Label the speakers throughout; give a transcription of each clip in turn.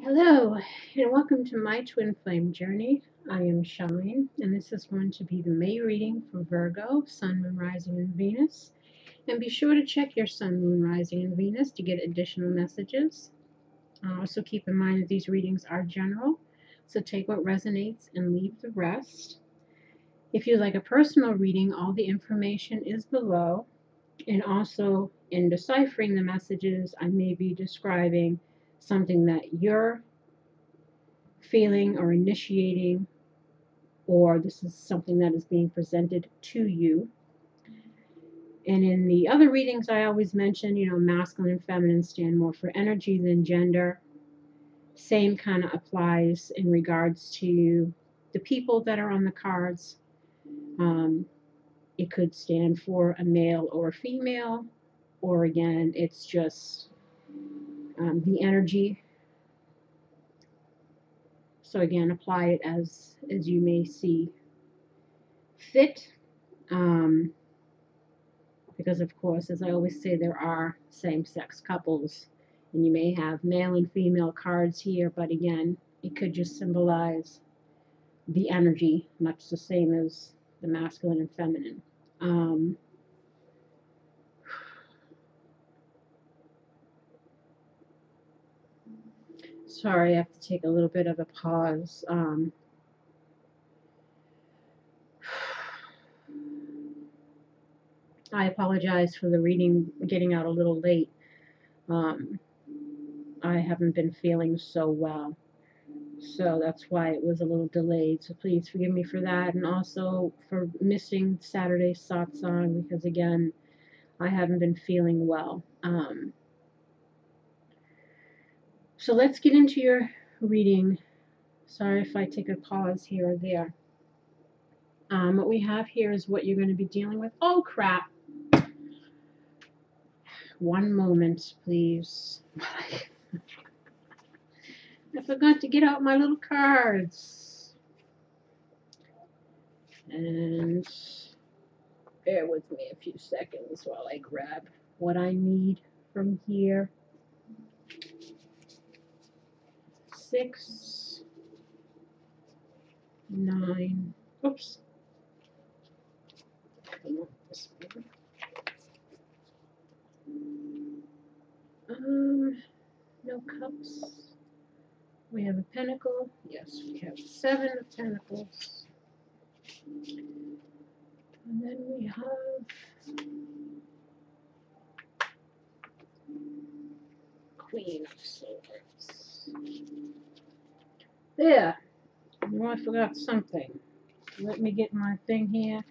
Speaker 1: Hello, and welcome to my twin flame journey. I am Shine, and this is going to be the May reading for Virgo, Sun, Moon, Rising, and Venus. And be sure to check your Sun, Moon, Rising, and Venus to get additional messages. Also, keep in mind that these readings are general, so take what resonates and leave the rest. If you'd like a personal reading, all the information is below. And also, in deciphering the messages, I may be describing something that you're feeling or initiating, or this is something that is being presented to you. And in the other readings, I always mention, masculine and feminine stand more for energy than gender. Same kind of applies in regards to the people that are on the cards. It could stand for a male or a female, or again, it's just the energy. So again, apply it as you may see fit. Because of course, as I always say, there are same-sex couples, and you may have male and female cards here, but again, it could just symbolize the energy, much the same as the masculine and feminine. Sorry, I have to take a little bit of a pause. I apologize for the reading getting out a little late. I haven't been feeling so well, so that's why it was a little delayed. So please forgive me for that, and also for missing Saturday's satsang, because again, I haven't been feeling well. So let's get into your reading. Sorry if I take a pause here or there. What we have here is what you're going to be dealing with. Oh, crap. One moment, please. I forgot to get out my little cards. And bear with me a few seconds while I grab what I need from here. 6, 9, oops. This one. No cups. We have a pentacle. Yes, we have 7 of pentacles. And then we have Queen of Swords. There. Oh, I forgot something. Let me get my thing here.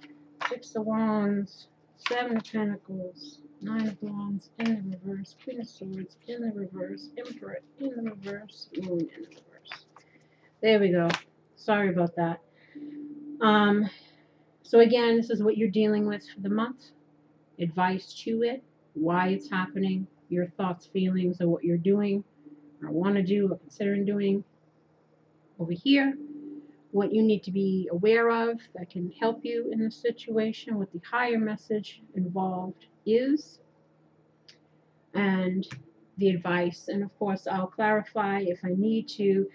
Speaker 1: 6 of Wands, 7 of Pentacles, 9 of Wands in the reverse, Queen of Swords in the reverse, Emperor in the reverse, Moon in the reverse. There we go. Sorry about that. So again, this is what you're dealing with for the month. Advice to it, why it's happening, your thoughts, feelings, or what you're doing, or want to do, or considering doing over here. What you need to be aware of that can help you in this situation, what the higher message involved is, and the advice. And of course, I'll clarify if I need to.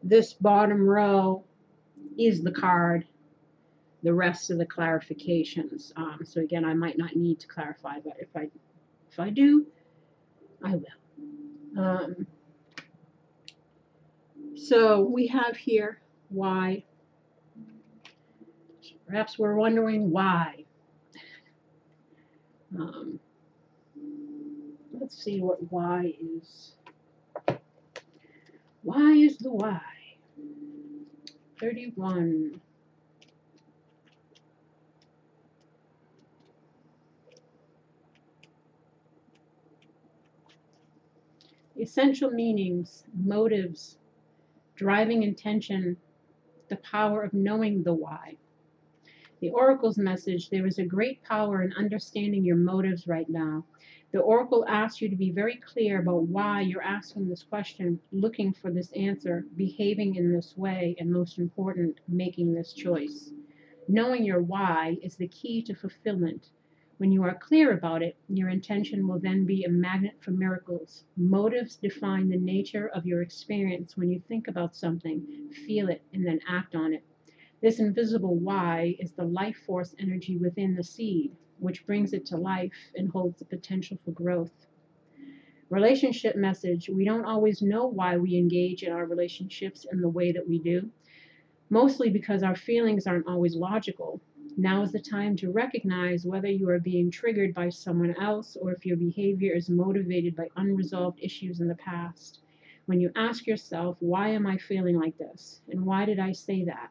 Speaker 1: This bottom row is the card, the rest of the clarifications. So again, I might not need to clarify, but if I do, I will. So we have here why. Perhaps we're wondering why. Let's see what why is. Why is the why? 31. Essential meanings, motives, driving intention, the power of knowing the why. The Oracle's message, there is a great power in understanding your motives right now. The Oracle asks you to be very clear about why you're asking this question, looking for this answer, behaving in this way, and most important, making this choice. Knowing your why is the key to fulfillment. When you are clear about it, your intention will then be a magnet for miracles. Motives define the nature of your experience when you think about something, feel it, and then act on it. This invisible why is the life force energy within the seed, which brings it to life and holds the potential for growth. Relationship message: we don't always know why we engage in our relationships in the way that we do, mostly because our feelings aren't always logical. Now is the time to recognize whether you are being triggered by someone else or if your behavior is motivated by unresolved issues in the past. When you ask yourself, why am I feeling like this? And why did I say that?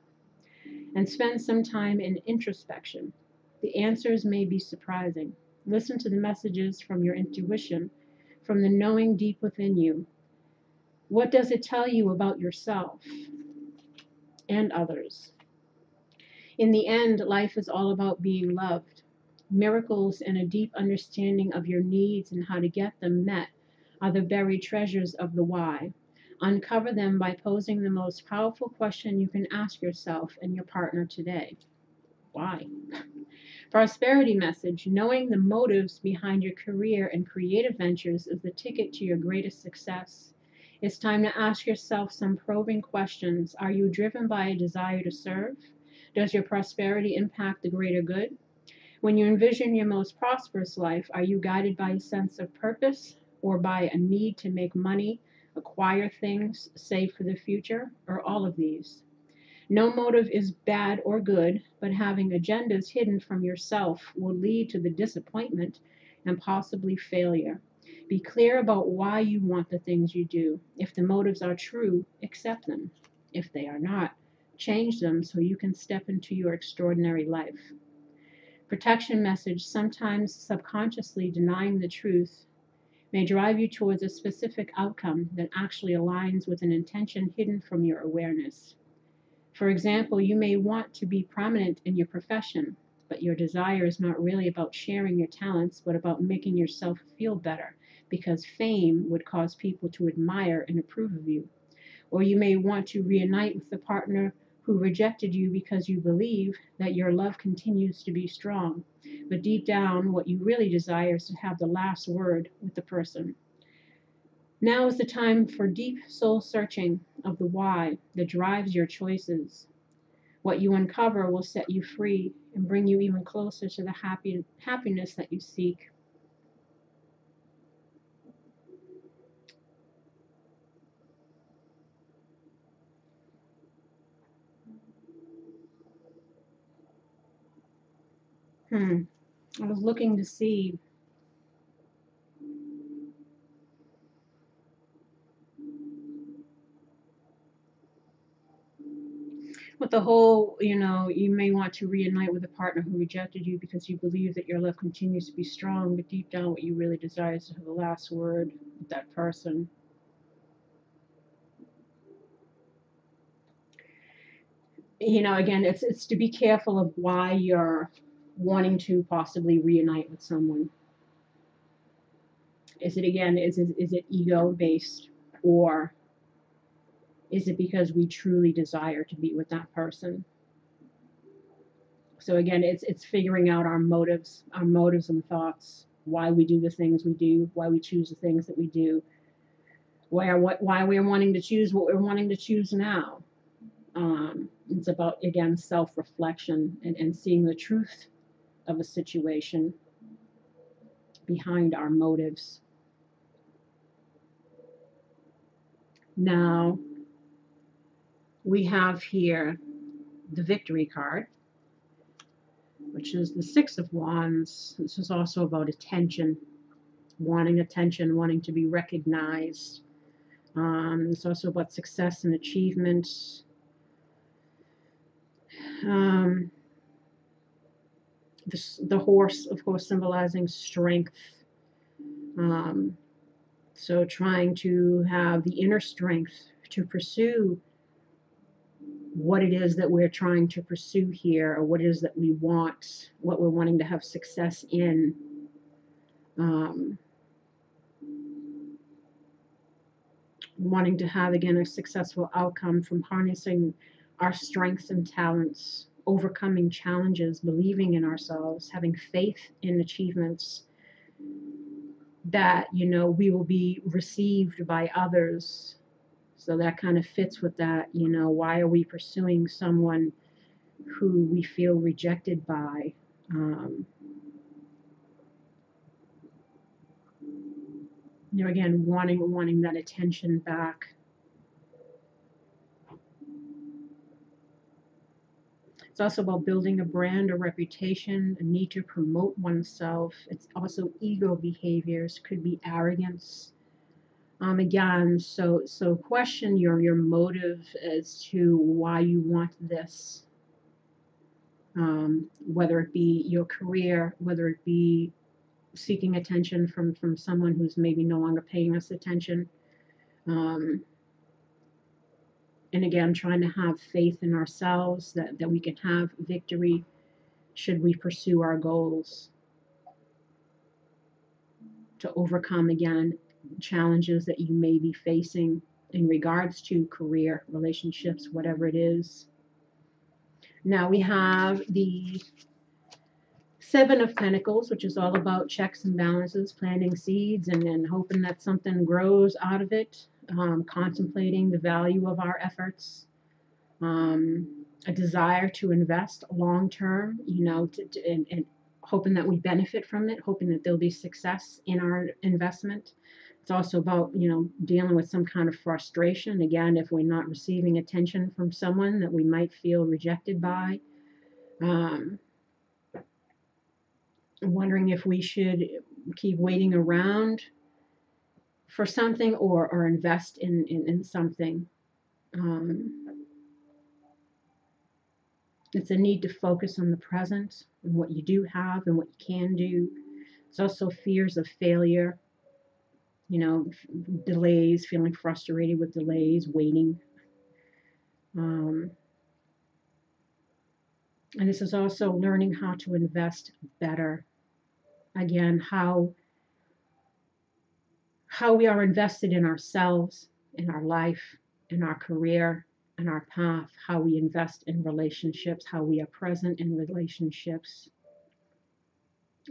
Speaker 1: And spend some time in introspection. The answers may be surprising. Listen to the messages from your intuition, from the knowing deep within you. What does it tell you about yourself and others? In the end, life is all about being loved. Miracles and a deep understanding of your needs and how to get them met are the buried treasures of the why. Uncover them by posing the most powerful question you can ask yourself and your partner today. Why? Prosperity message: knowing the motives behind your career and creative ventures is the ticket to your greatest success. It's time to ask yourself some probing questions. Are you driven by a desire to serve? Does your prosperity impact the greater good? When you envision your most prosperous life, are you guided by a sense of purpose or by a need to make money, acquire things, save for the future, or all of these? No motive is bad or good, but having agendas hidden from yourself will lead to the disappointment and possibly failure. Be clear about why you want the things you do. If the motives are true, accept them. If they are not, change them so you can step into your extraordinary life. Protection message: sometimes subconsciously denying the truth may drive you towards a specific outcome that actually aligns with an intention hidden from your awareness. For example, you may want to be prominent in your profession, but your desire is not really about sharing your talents, but about making yourself feel better, because fame would cause people to admire and approve of you. Or you may want to reunite with the partner who rejected you because you believe that your love continues to be strong. But deep down, what you really desire is to have the last word with the person. Now is the time for deep soul searching of the why that drives your choices. What you uncover will set you free and bring you even closer to the happiness that you seek. I was looking to see with the whole, you may want to reunite with a partner who rejected you because you believe that your love continues to be strong, but deep down, what you really desire is to have the last word with that person. Again, it's to be careful of why you're wanting to possibly reunite with someone. Is it ego based, or is it because we truly desire to be with that person? So again, it's figuring out our motives and thoughts, why we do the things we do, why we choose the things that we do, why we're wanting to choose what we're wanting to choose now. It's about, again, self-reflection and seeing the truth of a situation behind our motives. Now, we have here the Victory card, which is the Six of Wands. This is also about attention, wanting to be recognized. It's also about success and achievement. The horse, of course, symbolizing strength. So trying to have the inner strength to pursue what it is that we're trying to pursue here, or what it is that we want, what we're wanting to have success in. Wanting to have, again, a successful outcome from harnessing our strengths and talents overcoming challenges, believing in ourselves, having faith in achievements, that, we will be received by others. So that kind of fits with that, why are we pursuing someone who we feel rejected by? Again, wanting that attention back. It's also about building a brand, a reputation, a need to promote oneself. It's also ego behaviors, could be arrogance. Again, so question your motive as to why you want this. Whether it be your career, whether it be seeking attention from someone who's maybe no longer paying us attention. And again, trying to have faith in ourselves that we can have victory should we pursue our goals, to overcome, again, challenges that you may be facing in regards to career, relationships, whatever it is. Now we have the Seven of Pentacles, which is all about checks and balances, planting seeds, and then hoping that something grows out of it, contemplating the value of our efforts, a desire to invest long term, and hoping that we benefit from it, hoping that there'll be success in our investment. It's also about, dealing with some kind of frustration. Again, if we're not receiving attention from someone that we might feel rejected by. Wondering if we should keep waiting around for something or invest in something. It's a need to focus on the present and what you do have and what you can do. It's also fears of failure, delays, feeling frustrated with delays, waiting. And this is also learning how to invest better. Again, how we are invested in ourselves, in our life, in our career, in our path, how we invest in relationships, how we are present in relationships.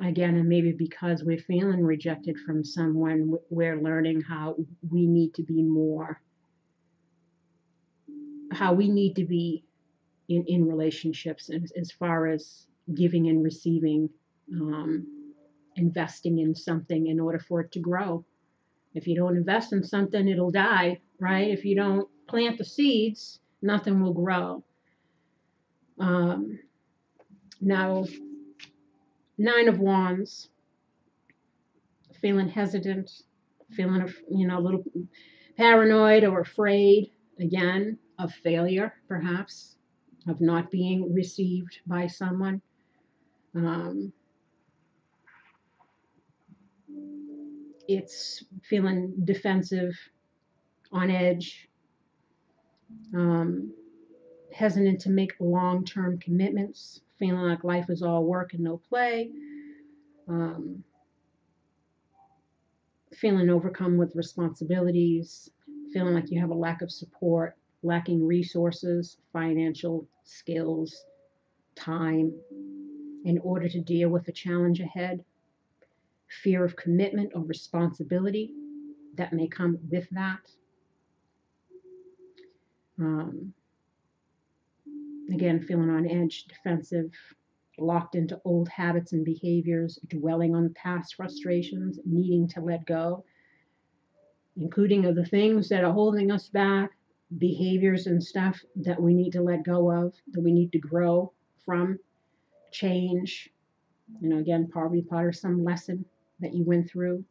Speaker 1: Again, and maybe because we're feeling rejected from someone, we're learning how we need to be more, how we need to be in relationships as far as giving and receiving, investing in something in order for it to grow. If you don't invest in something, it'll die, right? If you don't plant the seeds, nothing will grow. Now, Nine of Wands, feeling hesitant, feeling, a little paranoid or afraid, again, of failure, perhaps, of not being received by someone. It's feeling defensive, on edge, hesitant to make long-term commitments, feeling like life is all work and no play, feeling overcome with responsibilities, feeling like you have a lack of support, lacking resources, financial skills, time in order to deal with the challenge ahead, fear of commitment or responsibility that may come with that. Again, feeling on edge, defensive, locked into old habits and behaviors, dwelling on past frustrations, needing to let go, including of the things that are holding us back, behaviors and stuff that we need to let go of, that we need to grow from, change. Again, probably part of some lesson that you went through.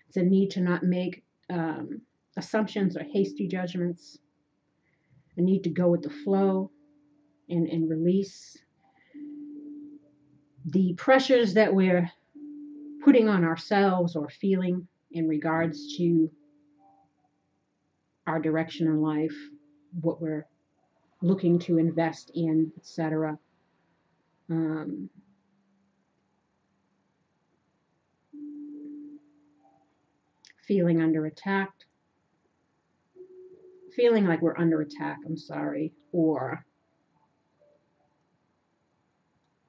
Speaker 1: It's a need to not make assumptions or hasty judgments, a need to go with the flow and release the pressures that we're putting on ourselves or feeling in regards to our direction in life, what we're looking to invest in, etc. Feeling under attack, feeling like we're under attack, or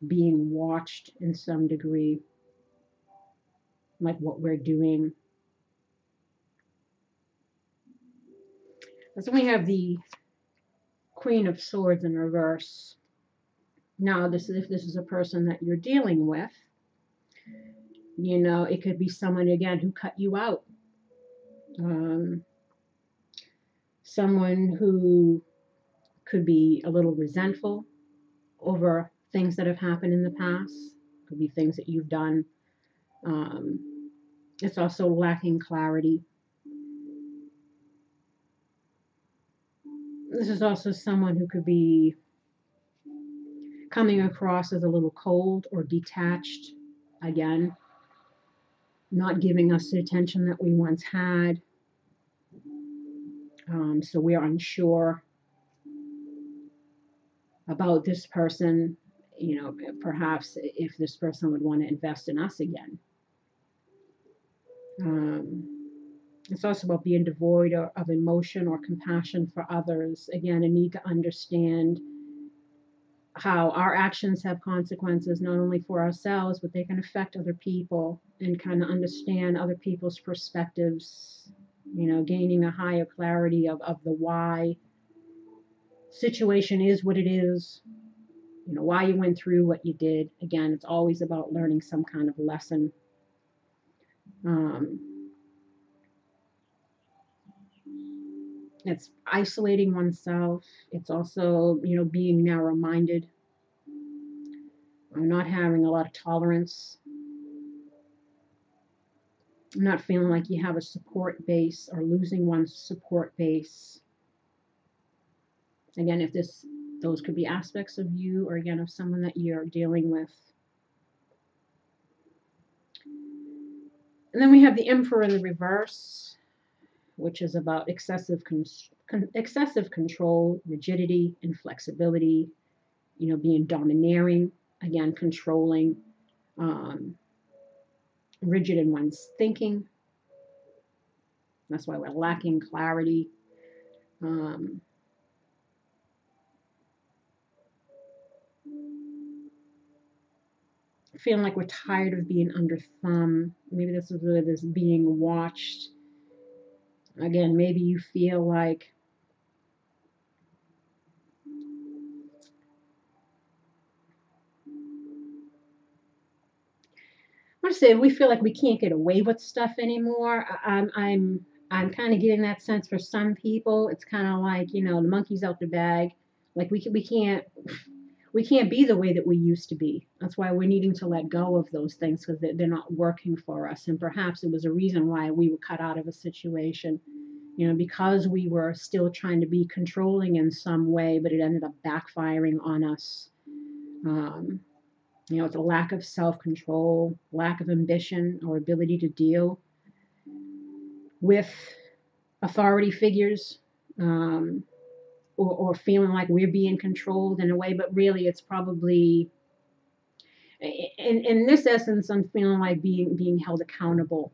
Speaker 1: being watched in some degree, like what we're doing. So we have the Queen of Swords in reverse. Now, if this is a person that you're dealing with, you know, it could be someone, again, who cut you out. Someone who could be a little resentful over things that have happened in the past. Could be things that you've done. It's also lacking clarity. This is also someone who could be coming across as a little cold or detached. Again, not giving us the attention that we once had. So we're unsure about this person, you know, perhaps if this person would want to invest in us again. It's also about being devoid of emotion or compassion for others. Again, a need to understand how our actions have consequences, not only for ourselves, but they can affect other people, and kind of understand other people's perspectives, you know, gaining a higher clarity of the why situation is what it is, you know, why you went through what you did. Again, it's always about learning some kind of lesson. It's isolating oneself. It's also, you know, being narrow-minded, or not having a lot of tolerance, not feeling like you have a support base, or losing one's support base. Again, if those could be aspects of you, or again, of someone that you're dealing with. And then we have the Emperor in the reverse, which is about excessive control, rigidity, inflexibility, you know, being domineering, again, controlling, rigid in one's thinking. That's why we're lacking clarity. Feeling like we're tired of being under thumb. Maybe this is really this being watched. Again, maybe you feel like I want to say we feel like we can't get away with stuff anymore. I'm kind of getting that sense for some people. It's kind of like, you know, the monkey's out the bag. Like we can't be the way that we used to be. That's why we're needing to let go of those things, because they're not working for us. And perhaps it was a reason why we were cut out of a situation, you know, because we were still trying to be controlling in some way, but it ended up backfiring on us. You know, it's a lack of self-control, lack of ambition or ability to deal with authority figures, or feeling like we're being controlled in a way, but really it's probably, in this essence, I'm feeling like being held accountable.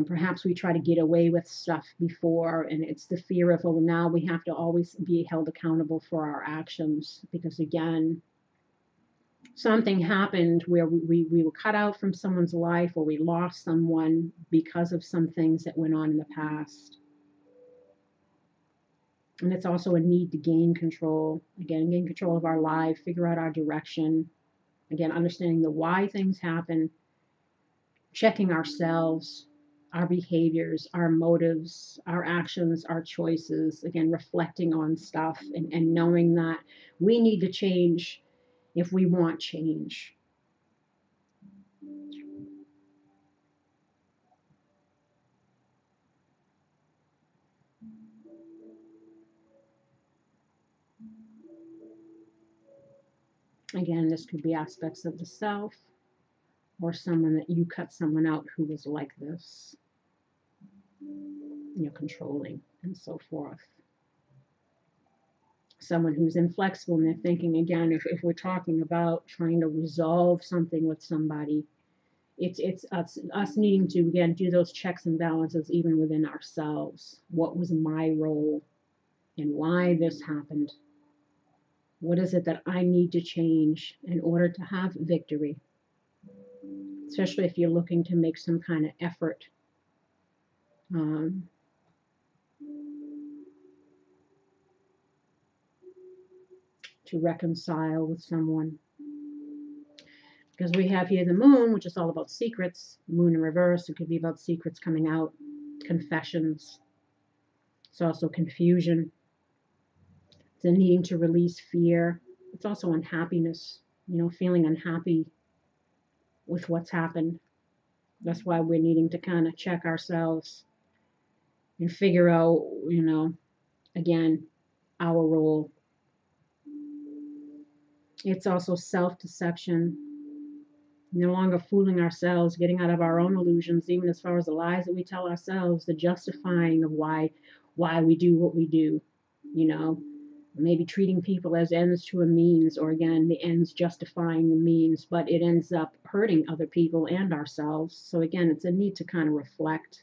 Speaker 1: Perhaps we try to get away with stuff before, and it's the fear of, well, now we have to always be held accountable for our actions, because again, something happened where we were cut out from someone's life, or we lost someone because of some things that went on in the past. And it's also a need to gain control. Again, gain control of our life, figure out our direction. Again, understanding the why things happen, checking ourselves, our behaviors, our motives, our actions, our choices. Again, reflecting on stuff, and knowing that we need to change if we want change. Again, this could be aspects of the self, or someone that you cut someone out who was like this, you know, controlling and so forth. Someone who's inflexible in their thinking. Again, if we're talking about trying to resolve something with somebody, it's us needing to, again, do those checks and balances even within ourselves. What was my role and why this happened? What is it that I need to change in order to have victory? Especially if you're looking to make some kind of effort um, to reconcile with someone. Because we have here the moon, which is all about secrets. Moon in reverse, it could be about secrets coming out, confessions. It's also confusion. It's a needing to release fear. It's also unhappiness, feeling unhappy with what's happened. That's why we're needing to kind of check ourselves and figure out, again, our role. It's also self-deception, no longer fooling ourselves, getting out of our own illusions, even as far as the lies that we tell ourselves, the justifying of why we do what we do, maybe treating people as ends to a means, or again, the ends justifying the means, but it ends up hurting other people and ourselves. So again, it's a need to kind of reflect.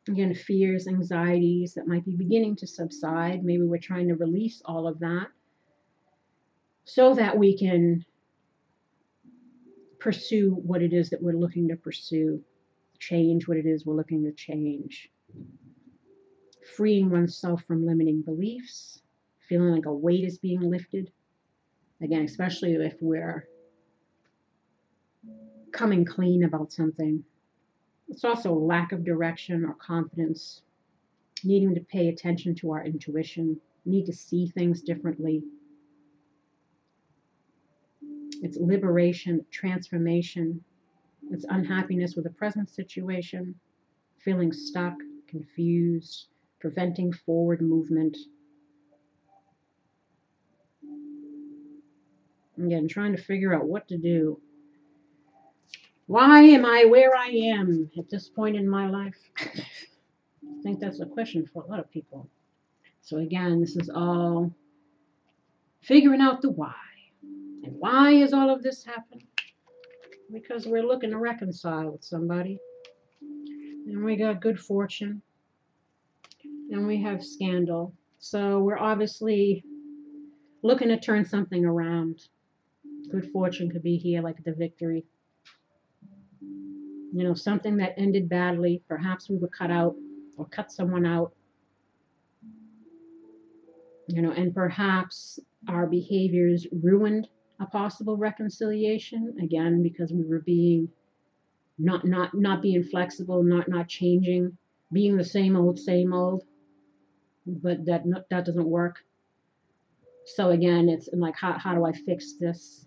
Speaker 1: Again, fears, anxieties that might be beginning to subside. Maybe we're trying to release all of that so that we can pursue what it is that we're looking to pursue, change what it is we're looking to change. Freeing oneself from limiting beliefs, feeling like a weight is being lifted. Again, especially if we're coming clean about something. It's also lack of direction or confidence, needing to pay attention to our intuition, need to see things differently. It's liberation, transformation. It's unhappiness with the present situation, feeling stuck, confused, preventing forward movement. Again, trying to figure out what to do. Why am I where I am at this point in my life? I think that's a question for a lot of people. So again, this is all figuring out the why. And why is all of this happening? Because we're looking to reconcile with somebody. And we got good fortune. And we have scandal. So we're obviously looking to turn something around. Good fortune could be here, like the victory. Something that ended badly. Perhaps we were cut out or cut someone out. And perhaps our behaviors ruined a possible reconciliation, again, because we were being not being flexible, not changing, being the same old, but that doesn't work. So again, it's like, how do I fix this?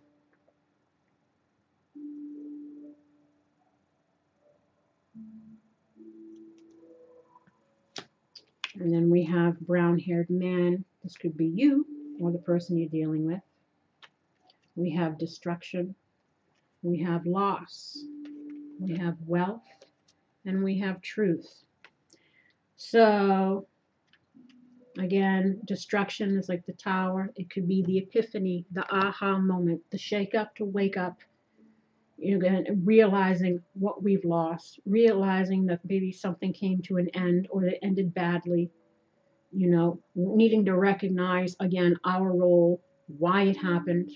Speaker 1: And then we have brown-haired man. This could be you or the person you're dealing with. We have destruction. We have loss. We have wealth. And we have truth. So, again, destruction is like the tower. It could be the epiphany, the aha moment, the shake up to wake up. Realizing what we've lost, realizing that maybe something came to an end or it ended badly, needing to recognize, again, our role, why it happened.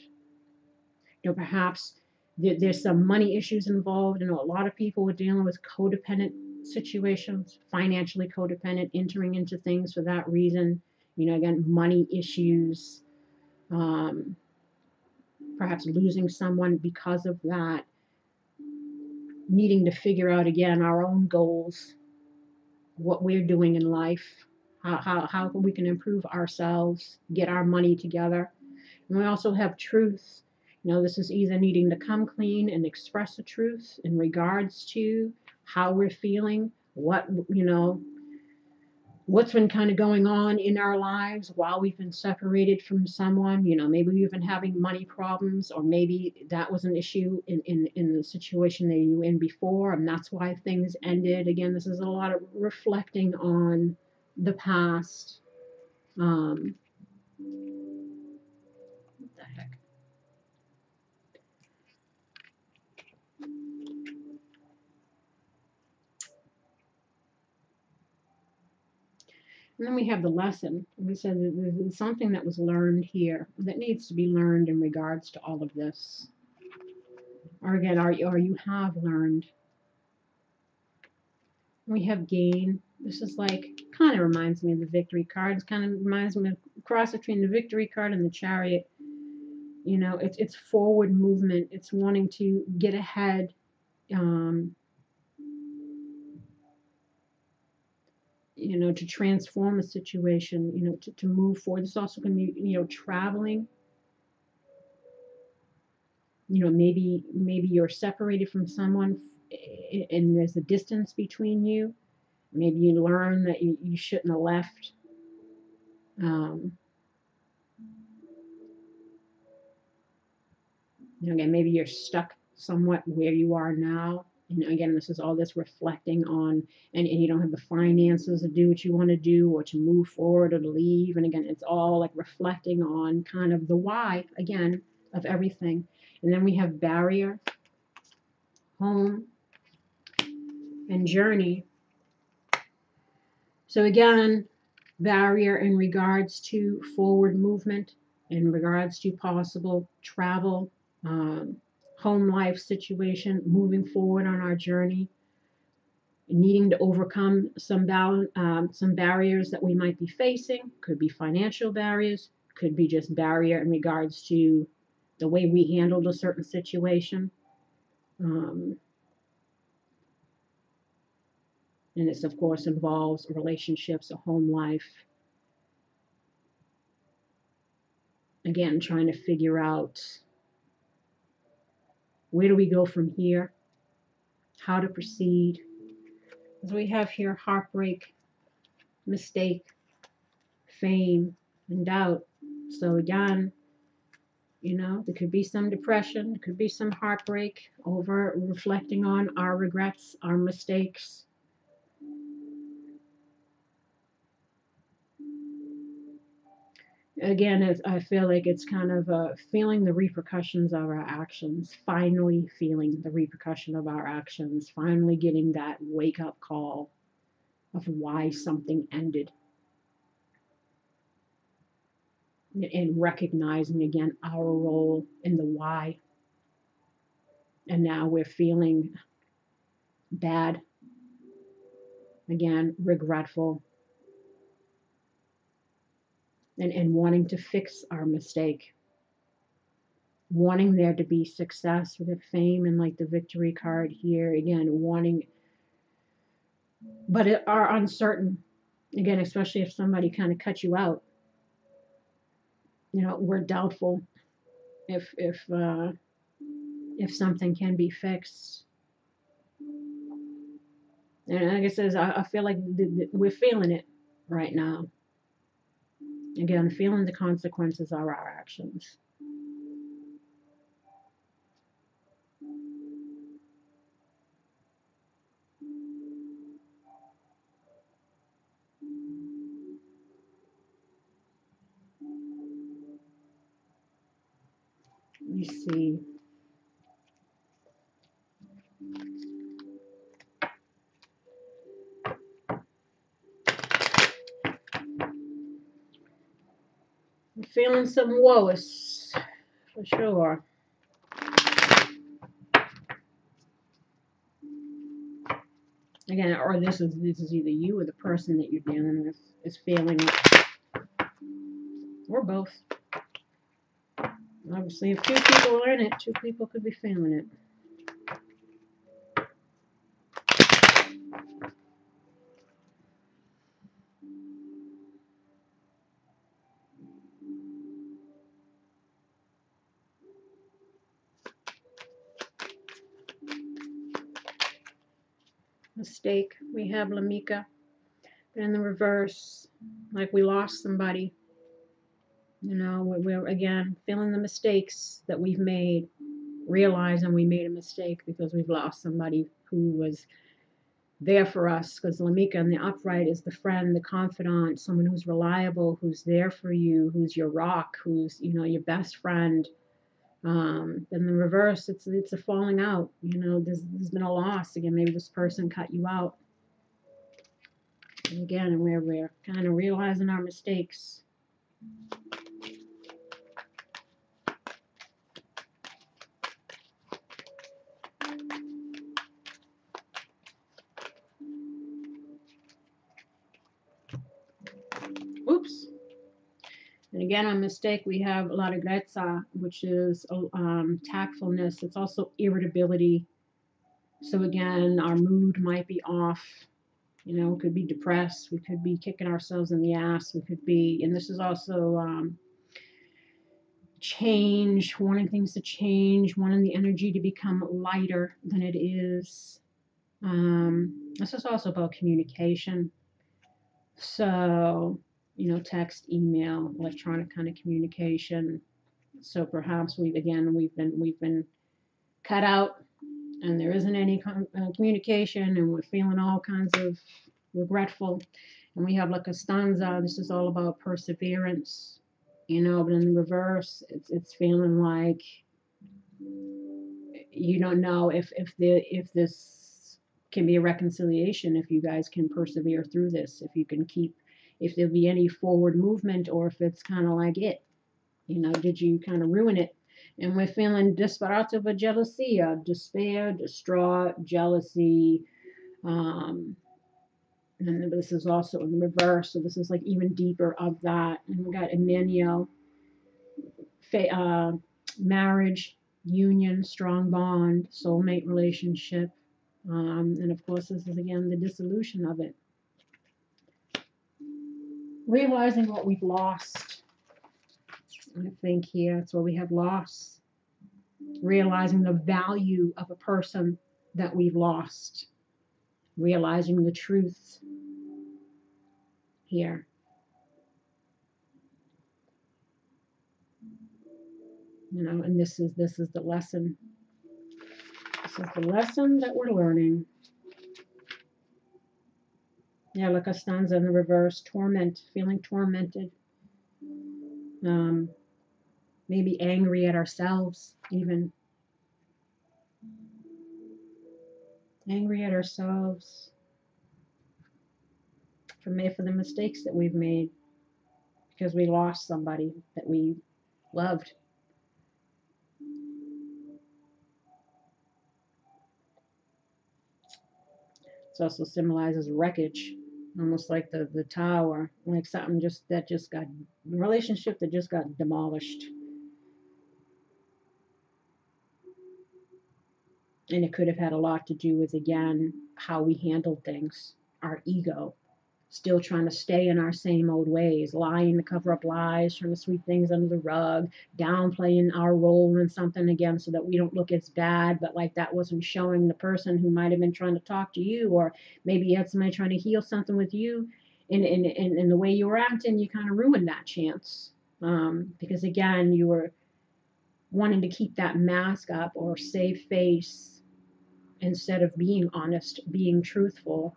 Speaker 1: Perhaps there's some money issues involved. A lot of people are dealing with codependent situations, financially codependent, entering into things for that reason. Again, money issues, perhaps losing someone because of that. Needing to figure out, again, our own goals, what we're doing in life, how we can improve ourselves, get our money together. And we also have truth. This is either needing to come clean and express the truth in regards to how we're feeling, what's been kind of going on in our lives while we've been separated from someone. Maybe we've been having money problems, or maybe that was an issue in the situation that you were in before, and that's why things ended. Again, this is a lot of reflecting on the past. What the heck? And then we have the lesson. We said that there's something that was learned here that needs to be learned in regards to all of this. Or again, or you have learned. We have gain. This is like, kind of reminds me of the victory card. It kind of reminds me of cross between the victory card and the chariot. You know, it's forward movement. It's wanting to get ahead. You know, to transform a situation, you know, to move forward. This also can be, you know, traveling. You know, maybe you're separated from someone and there's a distance between you. Maybe you learn that you shouldn't have left. You know, again, maybe you're stuck somewhat where you are now. And again, this is all this reflecting on, and you don't have the finances to do what you want to do or to move forward or to leave. And again, it's all like reflecting on kind of the why, again, of everything. And then we have barrier, home, and journey. So again, barrier in regards to forward movement, in regards to possible travel, home life situation, moving forward on our journey, needing to overcome some barriers that we might be facing. Could be financial barriers, could be just barrier in regards to the way we handled a certain situation. And this, of course, involves relationships, a home life. Again, trying to figure out where do we go from here, how to proceed. As we have here, heartbreak, mistake, fame, and doubt. So again, you know, there could be some depression, there could be some heartbreak over reflecting on our regrets, our mistakes. Again, I feel like it's kind of feeling the repercussions of our actions, finally feeling the repercussion of our actions, finally getting that wake-up call of why something ended. And recognizing again our role in the why. And now we're feeling bad, again, regretful, and wanting to fix our mistake, wanting there to be success with the fame and like the victory card here, again, wanting, but are uncertain, again, especially if somebody kind of cut you out. You know, we're doubtful if something can be fixed. And like I says, I feel like we're feeling it right now. Again, feeling the consequences of our actions. Let me see. I'm feeling some woes, for sure. Again, or this is either you or the person that you're dealing with is feeling it, or both. Obviously, if two people are in it, two people could be feeling it. Mistake. We have Lamika. But in the reverse, like we lost somebody. You know, we're again feeling the mistakes that we've made, realizing we made a mistake because we've lost somebody who was there for us. Because Lamika in the upright is the friend, the confidant, someone who's reliable, who's there for you, who's your rock, who's, you know, your best friend. In the reverse, it's a falling out. You know, there's been a loss. Again, maybe this person cut you out. And again, where we're kind of realizing our mistakes. Oops. And again, on mistake, we have a lot of grezza, which is tactfulness. It's also irritability. So again, our mood might be off. You know, could be depressed. We could be kicking ourselves in the ass. We could be, and this is also change, wanting things to change, wanting the energy to become lighter than it is. This is also about communication. So, you know, text, email, electronic kind of communication. So perhaps we've been cut out, and there isn't any communication, and we're feeling all kinds of regretful. And we have like a stanza. This is all about perseverance, you know. But in the reverse, it's feeling like you don't know if this can be a reconciliation, if you guys can persevere through this, if there'll be any forward movement, or if it's kind of like you know, did you kind of ruin it? And we're feeling disparata jealousy, despair, distraught, jealousy. And this is also in the reverse, so this is like even deeper of that. And we got Emmanuel, marriage, union, strong bond, soulmate relationship. And of course, this is again the dissolution of it. Realizing what we've lost. I think here it's where we have loss. Realizing the value of a person that we've lost. Realizing the truth here. You know, and this is the lesson. This is the lesson that we're learning. Yeah, like a stanza in the reverse, torment, feeling tormented. Maybe angry at ourselves, even. Angry at ourselves for the mistakes that we've made, because we lost somebody that we loved. It also symbolizes wreckage, almost like the tower, like something a relationship that just got demolished. And it could have had a lot to do with, again, how we handled things, our ego, still trying to stay in our same old ways, lying to cover up lies, trying to sweep things under the rug, downplaying our role in something again so that we don't look as bad, but like that wasn't showing the person who might have been trying to talk to you, or maybe you had somebody trying to heal something with you, in the way you were acting, you kind of ruined that chance. Because again, you were wanting to keep that mask up or save face instead of being honest, being truthful.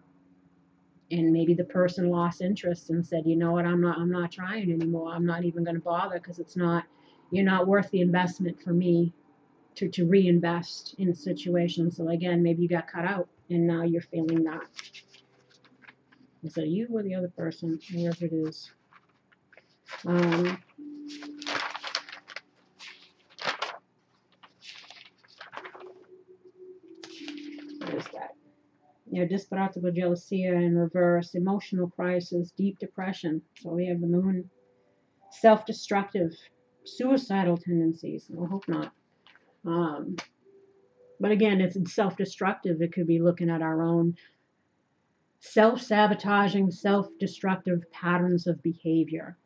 Speaker 1: And maybe the person lost interest and said, you know what, I'm not trying anymore. I'm not even going to bother, because you're not worth the investment for me to reinvest in a situation. So again, maybe you got cut out and now you're feeling that. Is it you or the other person, whoever it is? What is that? Disparate jealousy in reverse, emotional crisis, deep depression. So we have the moon, self-destructive, suicidal tendencies. I hope not. But again, it's self-destructive. It could be looking at our own self-sabotaging, self-destructive patterns of behavior.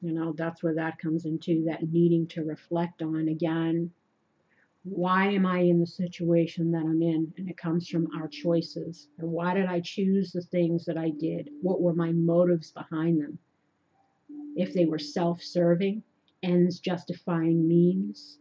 Speaker 1: You know, that's where that comes into, that needing to reflect on, again, why am I in the situation that I'm in? And it comes from our choices. And why did I choose the things that I did? What were my motives behind them? If they were self-serving, ends justifying means,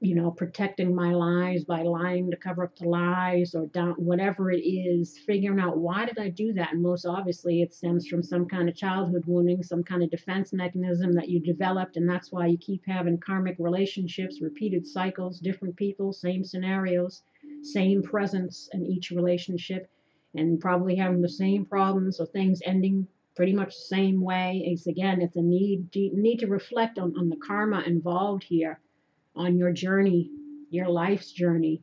Speaker 1: you know, protecting my lies by lying to cover up the lies, or down, whatever it is, figuring out why did I do that? And most obviously it stems from some kind of childhood wounding, some kind of defense mechanism that you developed, and that's why you keep having karmic relationships, repeated cycles, different people, same scenarios, same presence in each relationship. and probably having the same problems or things ending pretty much the same way. It's a need to reflect on the karma involved here, on your journey, your life's journey.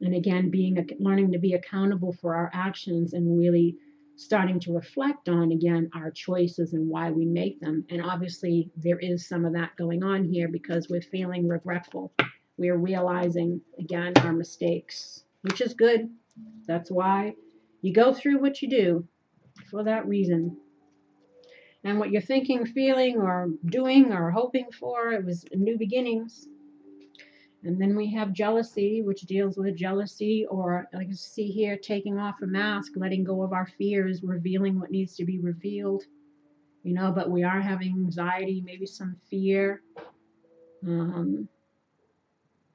Speaker 1: And again, learning to be accountable for our actions and really starting to reflect on, again, our choices and why we make them. And obviously, there is some of that going on here because we're feeling regretful. We're realizing, again, our mistakes, which is good. That's why you go through what you do, for that reason. And what you're thinking, feeling, or doing, or hoping for, it was new beginnings. And then we have jealousy, which deals with jealousy, or like you see here, taking off a mask, letting go of our fears, revealing what needs to be revealed. But we are having anxiety, maybe some fear,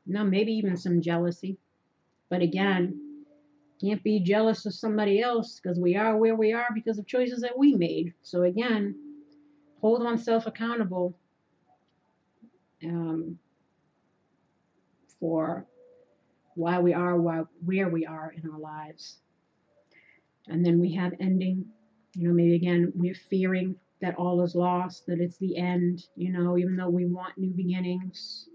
Speaker 1: maybe even some jealousy. But again, can't be jealous of somebody else because we are where we are because of choices that we made. So again, hold oneself accountable for why we are where we are in our lives. And then we have ending. Maybe again, we're fearing that all is lost, that it's the end, even though we want new beginnings.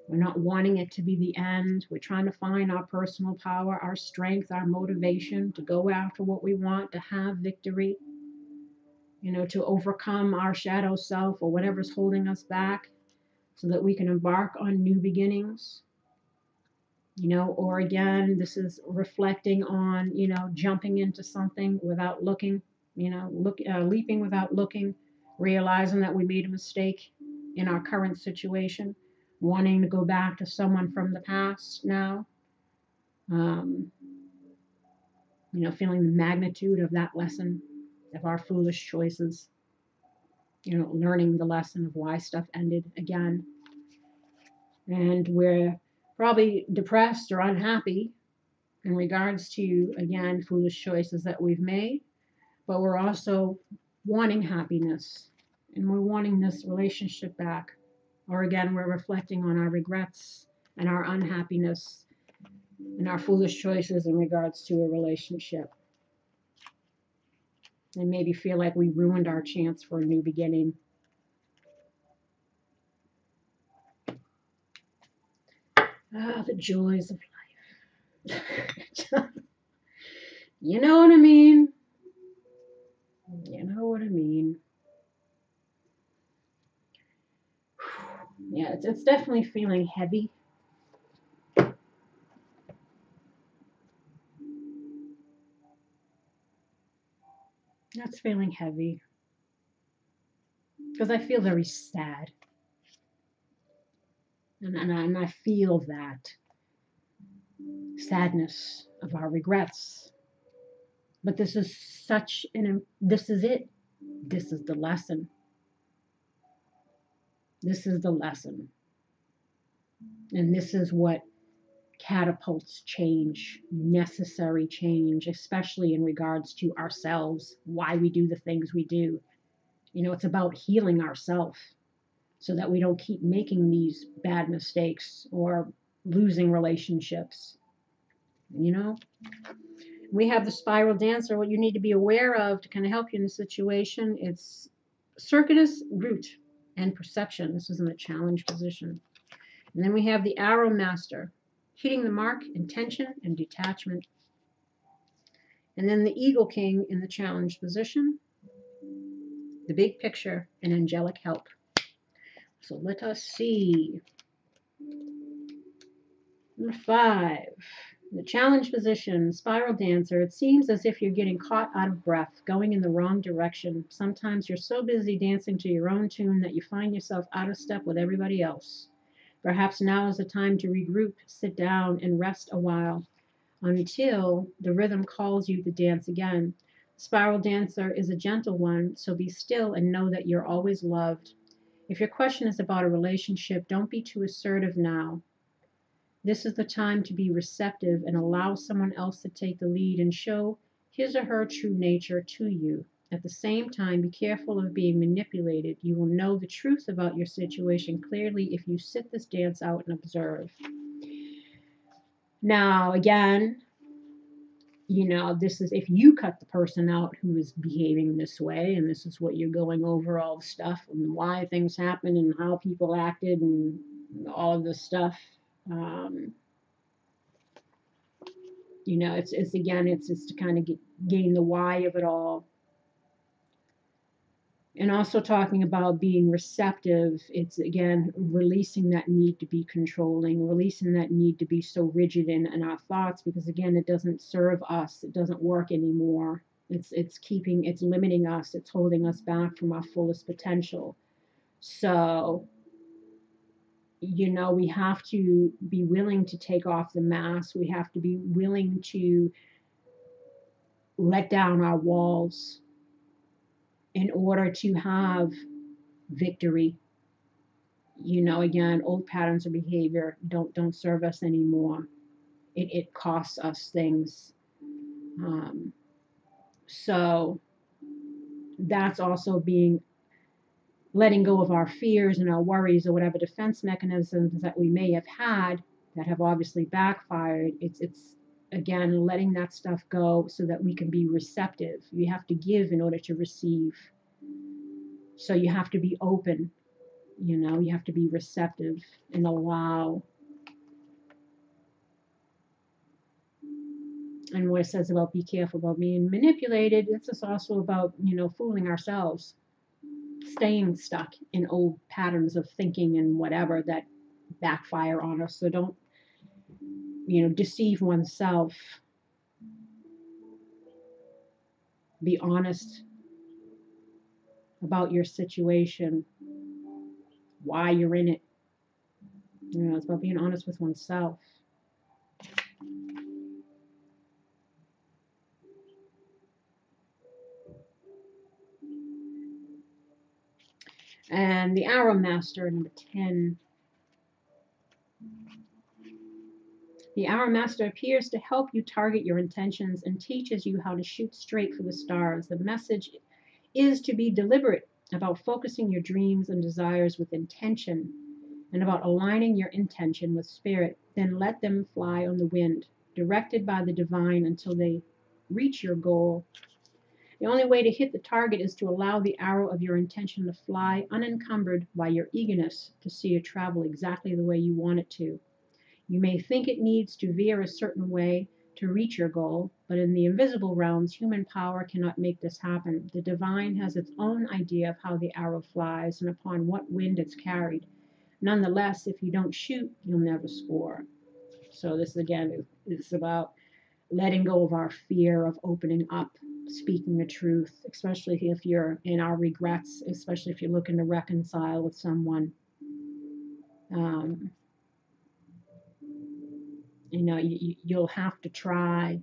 Speaker 1: We're not wanting it to be the end. We're trying to find our personal power, our strength, our motivation to go after what we want, to have victory, to overcome our shadow self or whatever's holding us back so that we can embark on new beginnings. Or again, this is reflecting on, jumping into something without looking, leaping without looking, realizing that we made a mistake in our current situation, wanting to go back to someone from the past now, feeling the magnitude of that lesson, of our foolish choices, learning the lesson of why stuff ended again. And we're probably depressed or unhappy in regards to, again, foolish choices that we've made, but we're also wanting happiness and we're wanting this relationship back. Or again, we're reflecting on our regrets and our unhappiness and our foolish choices in regards to a relationship. And maybe feel like we ruined our chance for a new beginning. The joys of life. You know what I mean? You know what I mean. Yeah, it's definitely feeling heavy. That's feeling heavy. Because I feel very sad. And I feel that sadness of our regrets. But this is this is it. This is the lesson. This is the lesson. And this is what catapults change, necessary change, especially in regards to ourselves, why we do the things we do. It's about healing ourselves so that we don't keep making these bad mistakes or losing relationships. We have the spiral dancer. What you need to be aware of to kind of help you in the situation, it's circuitous root and perception. This is in the challenge position. And then we have the arrow master, hitting the mark, intention, and detachment. And then the eagle king in the challenge position, the big picture, and angelic help. So let us see. Number 5, the challenge position, spiral dancer. It seems as if you're getting caught out of breath, going in the wrong direction. Sometimes you're so busy dancing to your own tune that you find yourself out of step with everybody else. Perhaps now is the time to regroup, sit down, and rest a while until the rhythm calls you to dance again. Spiral dancer is a gentle one, so be still and know that you're always loved. If your question is about a relationship, don't be too assertive now. This is the time to be receptive and allow someone else to take the lead and show his or her true nature to you. At the same time, be careful of being manipulated. You will know the truth about your situation clearly if you sit this dance out and observe. Now, again, you know, this is if you cut the person out who is behaving this way, and this is what you're going over all the stuff and why things happen and how people acted and all of this stuff. Um, you know, it's again, it's to kind of gain the why of it all. And also talking about being receptive, it's again releasing that need to be controlling, releasing that need to be so rigid in our thoughts, because again, it doesn't serve us, it doesn't work anymore. It's limiting us, it's holding us back from our fullest potential. So, you know, we have to be willing to take off the mask. We have to be willing to let down our walls in order to have victory. You know, again, old patterns of behavior don't serve us anymore. It costs us things. Um, so that's also being letting go of our fears and our worries or whatever defense mechanisms that we may have had that have obviously backfired. It's again letting that stuff go so that we can be receptive. You have to give in order to receive. So you have to be open, you know, you have to be receptive and allow. And what it says about be careful about being manipulated, it's just also about, you know, fooling ourselves, staying stuck in old patterns of thinking and whatever that backfire on us. So don't, you know, deceive oneself. Be honest about your situation, why you're in it. You know, it's about being honest with oneself. And the Arrow Master, number 10. The Arrow Master appears to help you target your intentions and teaches you how to shoot straight for the stars. The message is to be deliberate about focusing your dreams and desires with intention and about aligning your intention with spirit. Then let them fly on the wind, directed by the divine until they reach your goal. The only way to hit the target is to allow the arrow of your intention to fly unencumbered by your eagerness to see it travel exactly the way you want it to. You may think it needs to veer a certain way to reach your goal, but in the invisible realms, human power cannot make this happen. The divine has its own idea of how the arrow flies and upon what wind it's carried. Nonetheless, if you don't shoot, you'll never score. So this again is about letting go of our fear of opening up, speaking the truth, especially if you're in our regrets, especially if you're looking to reconcile with someone. Um, you know, you'll have to try,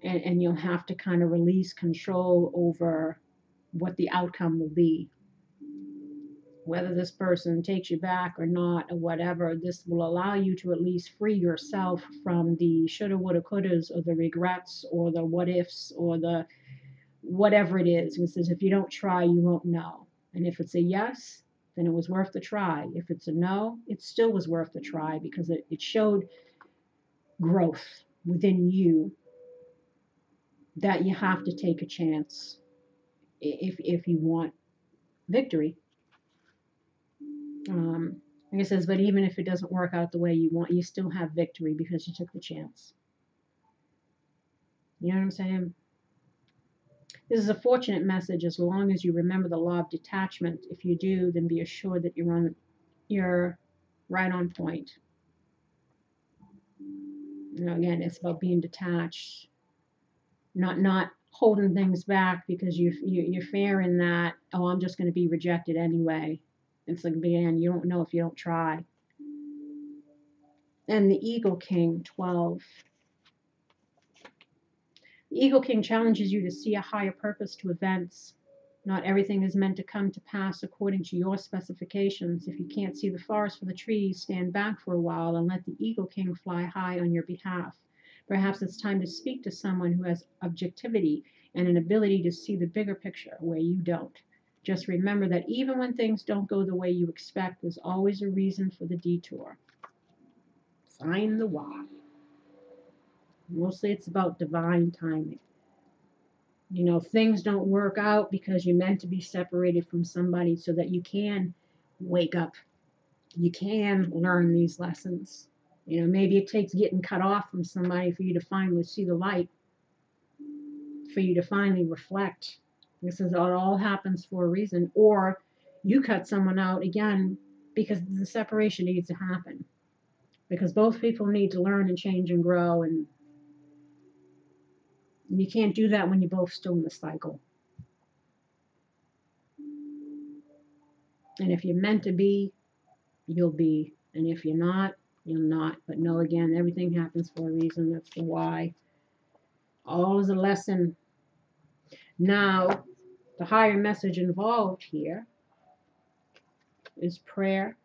Speaker 1: and you'll have to kind of release control over what the outcome will be. Whether this person takes you back or not, or whatever, this will allow you to at least free yourself from the shoulda, woulda, couldas, or the regrets, or the what ifs, or the whatever it is. It says if you don't try, you won't know. And if it's a yes, then it was worth the try. If it's a no, it still was worth the try because it showed growth within you that you have to take a chance if you want victory. Like it says, but even if it doesn't work out the way you want, you still have victory because you took the chance. You know what I'm saying? This is a fortunate message as long as you remember the law of detachment. If you do, then be assured that you're right on point. You know, again, it's about being detached, not holding things back because you're fearing that, oh, I'm just going to be rejected anyway. It's like, man, you don't know if you don't try. And the Eagle King, 12. The Eagle King challenges you to see a higher purpose to events. Not everything is meant to come to pass according to your specifications. If you can't see the forest for the trees, stand back for a while and let the Eagle King fly high on your behalf. Perhaps it's time to speak to someone who has objectivity and an ability to see the bigger picture where you don't. Just remember that even when things don't go the way you expect, there's always a reason for the detour. Find the why. Mostly it's about divine timing. You know, things don't work out because you're meant to be separated from somebody so that you can wake up. You can learn these lessons. You know, maybe it takes getting cut off from somebody for you to finally see the light, for you to finally reflect. This is, it all happens for a reason. Or you cut someone out again because the separation needs to happen. Because both people need to learn and change and grow, and you can't do that when you're both still in the cycle. And if you're meant to be, you'll be. And if you're not, you're not. But no, again, everything happens for a reason. That's the why. All is a lesson. Now, the higher message involved here is prayer.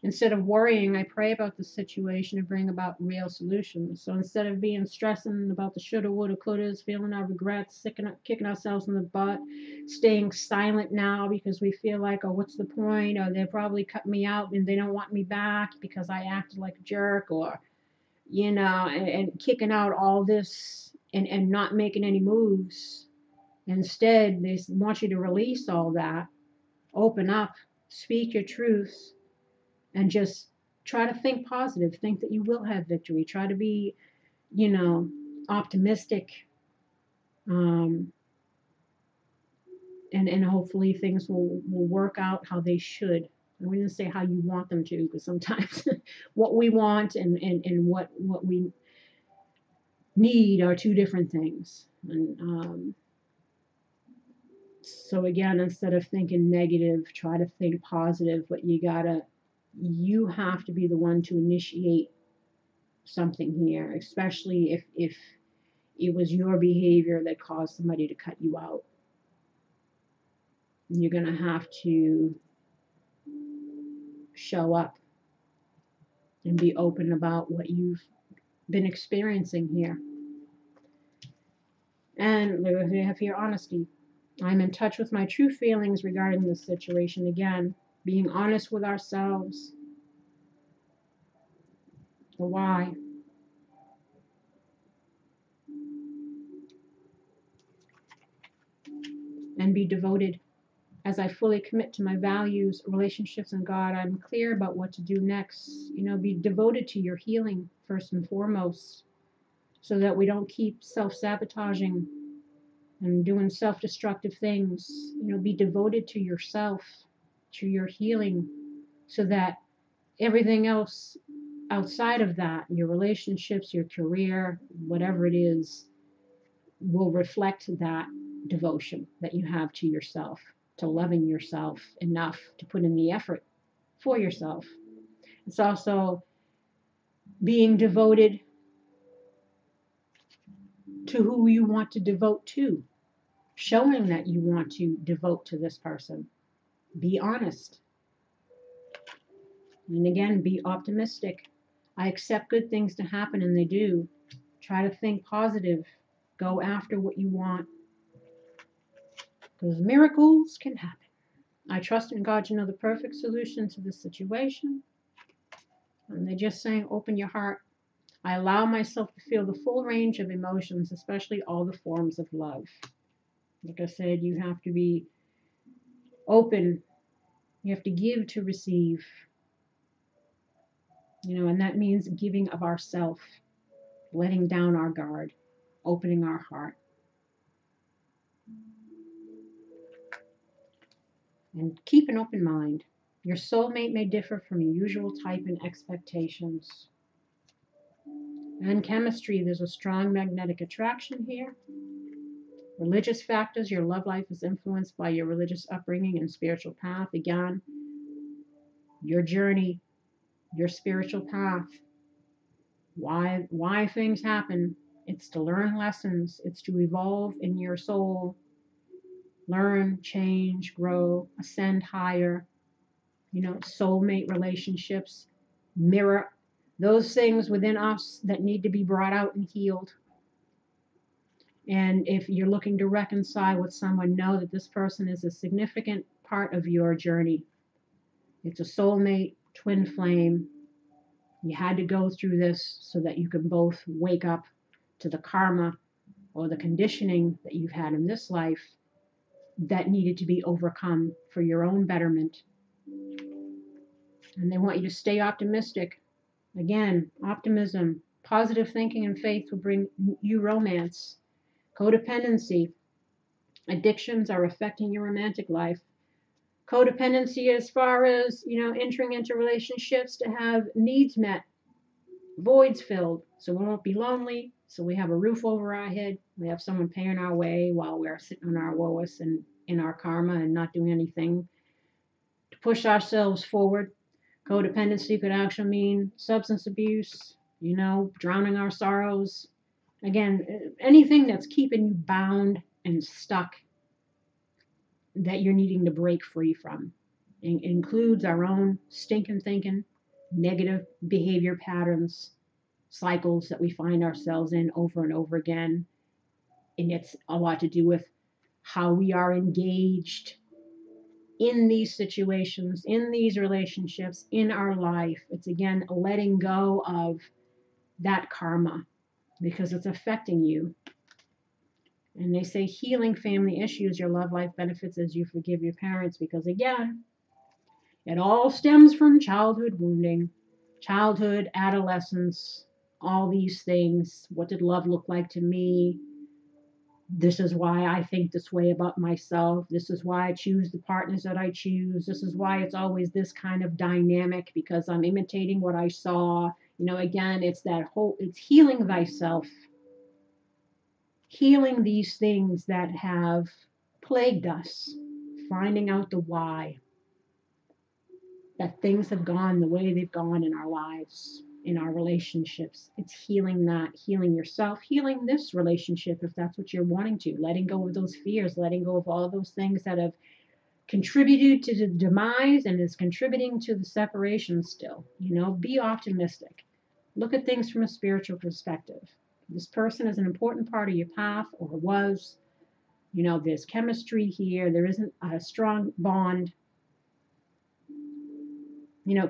Speaker 1: Instead of worrying, I pray about the situation and bring about real solutions. So instead of being stressing about the shoulda, woulda, couldas, feeling our regrets, kicking ourselves in the butt, staying silent now because we feel like, oh, what's the point? Or they'll probably cut me out and they don't want me back because I acted like a jerk, or, you know, and kicking out all this and not making any moves. Instead, they want you to release all that, open up, speak your truth, and just try to think positive. Think that you will have victory. Try to be, you know, optimistic. Um, and hopefully things will work out how they should. We didn't say how you want them to, because sometimes what we want and what we need are two different things. And so again, instead of thinking negative, try to think positive. But you have to be the one to initiate something here, especially if it was your behavior that caused somebody to cut you out. You're going to have to show up and be open about what you've been experiencing here. And we have here honesty. I'm in touch with my true feelings regarding this situation. Again, being honest with ourselves. The why. And be devoted. As I fully commit to my values, relationships, and God, I'm clear about what to do next. You know, be devoted to your healing first and foremost, so that we don't keep self-sabotaging and doing self-destructive things. You know, be devoted to yourself, to your healing, so that everything else outside of that, your relationships, your career, whatever it is, will reflect that devotion that you have to yourself, to loving yourself enough to put in the effort for yourself. It's also being devoted to who you want to devote to, showing that you want to devote to this person. Be honest. And again, be optimistic. I accept good things to happen, and they do. Try to think positive. Go after what you want, because miracles can happen. I trust in God to know the perfect solution to this situation. And they're just saying, open your heart. I allow myself to feel the full range of emotions, especially all the forms of love. Like I said, you have to be open. You have to give to receive. You know, and that means giving of ourself, letting down our guard, opening our heart. And keep an open mind. Your soulmate may differ from your usual type and expectations. And chemistry, there's a strong magnetic attraction here. Religious factors, your love life is influenced by your religious upbringing and spiritual path. Again, your journey, your spiritual path, why things happen. It's to learn lessons. It's to evolve in your soul. Learn, change, grow, ascend higher. You know, soulmate relationships mirror those things within us that need to be brought out and healed. And if you're looking to reconcile with someone, know that this person is a significant part of your journey. It's a soulmate, twin flame. You had to go through this so that you can both wake up to the karma or the conditioning that you've had in this life that needed to be overcome for your own betterment. And they want you to stay optimistic. Again, optimism, positive thinking and faith will bring you romance. Codependency, addictions are affecting your romantic life. Codependency as far as, entering into relationships to have needs met, voids filled, so we won't be lonely, so we have a roof over our head, we have someone paying our way while we're sitting on our lowest and in our karma and not doing anything to push ourselves forward. Codependency could actually mean substance abuse, drowning our sorrows. Again, anything that's keeping you bound and stuck that you're needing to break free from. It includes our own stinking thinking, negative behavior patterns, cycles that we find ourselves in over and over again. And it's a lot to do with how we are engaged in these situations, in these relationships, in our life. It's again letting go of that karma because it's affecting you. And they say healing family issues, your love life benefits as you forgive your parents, because again, it all stems from childhood wounding, childhood, adolescence, all these things. What did love look like to me? This is why I think this way about myself. This is why I choose the partners that I choose. This is why it's always this kind of dynamic, because I'm imitating what I saw. Again, it's healing thyself. Healing these things that have plagued us. Finding out the why. That things have gone the way they've gone in our lives, in our relationships. It's healing that, healing yourself, healing this relationship if that's what you're wanting to. Letting go of those fears, letting go of all those things that have contributed to the demise and is contributing to the separation still. Be optimistic. Look at things from a spiritual perspective. This person is an important part of your path, or was. There's chemistry here. There isn't a strong bond.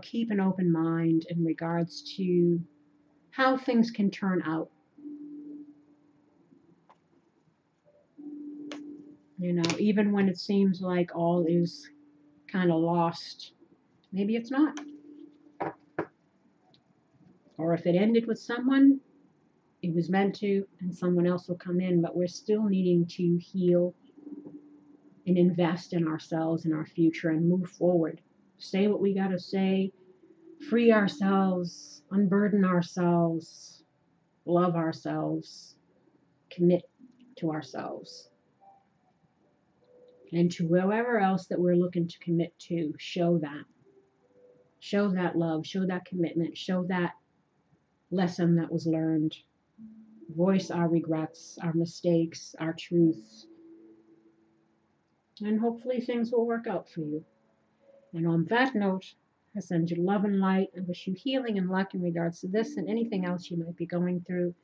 Speaker 1: Keep an open mind in regards to how things can turn out. Even when it seems like all is kind of lost, maybe it's not. Or if it ended with someone, it was meant to, and someone else will come in, but we're still needing to heal and invest in ourselves and our future and move forward. Say what we got to say, free ourselves, unburden ourselves, love ourselves, commit to ourselves. And to whoever else that we're looking to commit to, show that. Show that love, show that commitment, show that lesson that was learned. Voice our regrets, our mistakes, our truths. And hopefully things will work out for you. And on that note, I send you love and light and wish you healing and luck in regards to this and anything else you might be going through.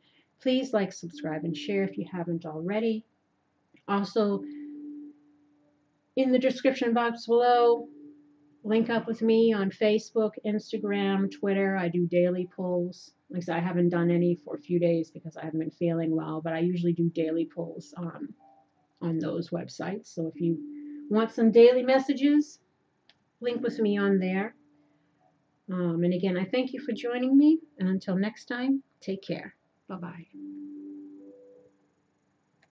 Speaker 1: Please like, subscribe, and share if you haven't already. Also, in the description box below, link up with me on Facebook, Instagram, Twitter. I do daily polls. Like I said, I haven't done any for a few days because I haven't been feeling well, but I usually do daily polls on those websites. So if you want some daily messages, link with me on there. And again, I thank you for joining me. And until next time, take care. Bye-bye.